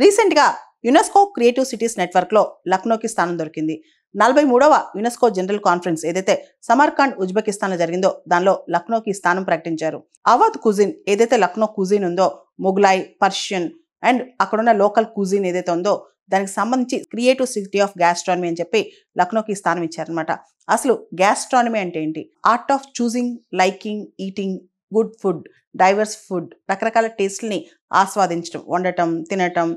Recent గా UNESCO creative cities network లో లక్నోకి స్థానం దొరికింది. 43వ యునెస్కో జనరల్ కాన్ఫరెన్స్ ఏదైతే సమర్కాండ్ ఉజ్బెకిస్తాన్ లో జరిగిందో దానిలో లక్నోకి స్థానం ప్రకటించారు. అవధ్ కుజిన్ ఏదైతే లక్నో కుజిన్ ఉందో మొఘలాయ్, పర్షియన్ అండ్ అక్కడున్న లోకల్ కుజిన్ ఏదైతే ఉందో దానికి సంబంధించి క్రియేటివ్ సిటీ ఆఫ్ గ్యాస్ట్రానమీ అని చెప్పి లక్నోకి స్థానం ఇచ్చారనమాట. అసలు గ్యాస్ట్రానమీ అంటే ఏంటి? Art of choosing, liking, eating good food, divorce food, రకరకాల టేస్ట్ని ఆస్వాదించడం, వండటం, తినటం,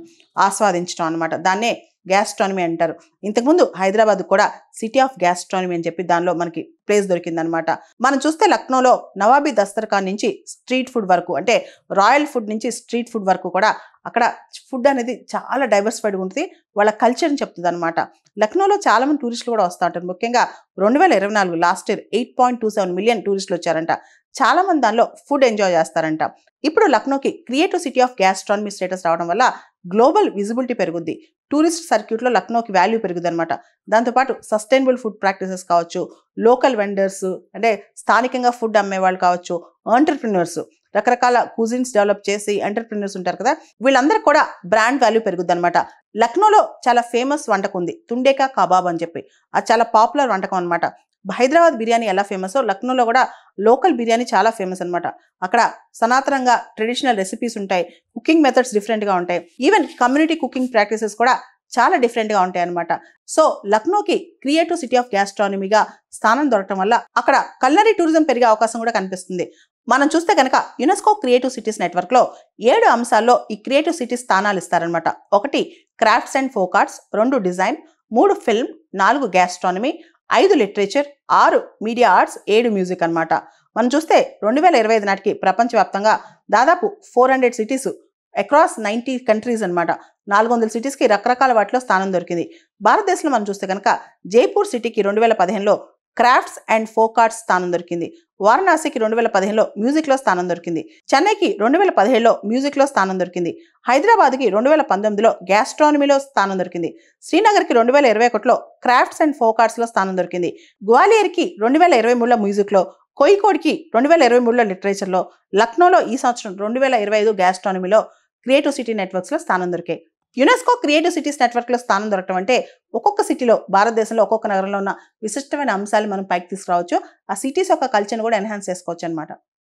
ఆస్వాదించడం అనమాట. దాన్నే గ్యాస్ట్రానమీ అంటారు. ఇంతకుముందు హైదరాబాద్ కూడా సిటీ ఆఫ్ గ్యాస్ట్రానమీ అని చెప్పి దానిలో మనకి ప్లేస్ దొరికిందనమాట. మనం చూస్తే లక్నోలో నవాబీ దస్తర్ఖాన్ నుంచి స్ట్రీట్ ఫుడ్ వరకు, అంటే రాయల్ ఫుడ్ నుంచి స్ట్రీట్ ఫుడ్ వరకు కూడా అక్కడ ఫుడ్ అనేది చాలా డైవర్సిఫైడ్గా ఉంటుంది. వాళ్ళ కల్చర్ని చెప్తుంది అనమాట. లక్నోలో చాలా మంది టూరిస్టులు కూడా వస్తూ ఉంటారు. ముఖ్యంగా 2024 లాస్ట్ ఇయర్ 8.27 మిలియన్ టూరిస్టులు వచ్చారంట. చాలా మంది దానిలో ఫుడ్ ఎంజాయ్ చేస్తారంట. ఇప్పుడు లక్నోకి creative city of gastronomy status రావడం వల్ల గ్లోబల్ విజిబిలిటీ పెరుగుద్ది. టూరిస్ట్ సర్క్యూట్లో లక్నోకి వాల్యూ పెరుగుద్ది అనమాట. దాంతోపాటు సస్టైనబుల్ ఫుడ్ ప్రాక్టీసెస్ కావచ్చు, లోకల్ వెండర్స్ అంటే స్థానికంగా ఫుడ్ అమ్మేవాళ్ళు కావచ్చు, ఎంటర్ప్రినర్స్ రకరకాల కుజిన్స్ డెవలప్ చేసి ఎంటర్ప్రినర్స్ ఉంటారు కదా, వీళ్ళందరికీ కూడా బ్రాండ్ వాల్యూ పెరుగుద్ది అనమాట. లక్నోలో చాలా ఫేమస్ వంటకం ఉంది, తుండేకా కబాబ్ అని చెప్పి. అది చాలా పాపులర్ వంటకం అనమాట. హైదరాబాద్ బిర్యానీ ఎలా ఫేమసో లక్నోలో కూడా లోకల్ బిర్యానీ చాలా ఫేమస్ అనమాట. అక్కడ సనాతనంగా ట్రెడిషనల్ రెసిపీస్ ఉంటాయి, కుకింగ్ మెథడ్స్ డిఫరెంట్గా ఉంటాయి, ఈవెన్ కమ్యూనిటీ కుకింగ్ ప్రాక్టీసెస్ కూడా చాలా డిఫరెంట్గా ఉంటాయి అనమాట. సో లక్నోకి క్రియేటివ్ సిటీ ఆఫ్ గ్యాస్ట్రానమీగా స్థానం దొరకడం వల్ల అక్కడ కల్నరీ టూరిజం పెరిగే అవకాశం కూడా కనిపిస్తుంది. మనం చూస్తే కనుక యునెస్కో క్రియేటివ్ సిటీస్ నెట్వర్క్ లో 7 అంశాల్లో ఈ క్రియేటివ్ సిటీస్ స్థానాలు ఇస్తారనమాట. 1 crafts and folk arts, 2 design, 3 film, 4 gastronomy, 5 literature, 6 media arts, 7 music అనమాట. మనం చూస్తే 2025 నాటికి ప్రపంచవ్యాప్తంగా దాదాపు 400 సిటీస్ అక్రాస్ 90 కంట్రీస్ అనమాట. 400 సిటీస్కి రకరకాల వాటిలో స్థానం దొరికింది. భారతదేశంలో మనం చూస్తే కనుక జైపూర్ సిటీకి 2015లో క్రాఫ్ట్స్ అండ్ ఫోక్ ఆర్ట్స్ స్థానం దొరికింది. వారణాసికి 2015లో మ్యూజిక్లో స్థానం దొరికింది. చెన్నైకి 2017లో మ్యూజిక్లో స్థానం దొరికింది. హైదరాబాద్కి 2019లో గ్యాస్ట్రానమీలో స్థానం దొరికింది. శ్రీనగర్కి 2021లో క్రాఫ్ట్స్ అండ్ ఫోక్ ఆర్ట్స్లో స్థానం దొరికింది. గ్వాలియర్కి 2023లో మ్యూజిక్లో, కోయికోడ్కి 2023లో లిటరేచర్లో, లక్నోలో ఈ సంవత్సరం 2025 గ్యాస్ట్రానమీలో క్రియేటివ్ సిటీ నెట్వర్క్స్లో స్థానం దొరికాయి. యునెస్కో క్రియేటివ్ సిటీస్ నెట్వర్క్లో స్థానం దొరకడం అంటే ఒక్కొక్క సిటీలో, భారతదేశంలో ఒక్కొక్క నగరంలో ఉన్న విశిష్టమైన అంశాలు మనం పైకి తీసుకురావచ్చు. ఆ సిటీస్ యొక్క కల్చర్ని కూడా ఎన్హాన్స్ చేసుకోవచ్చు అనమాట.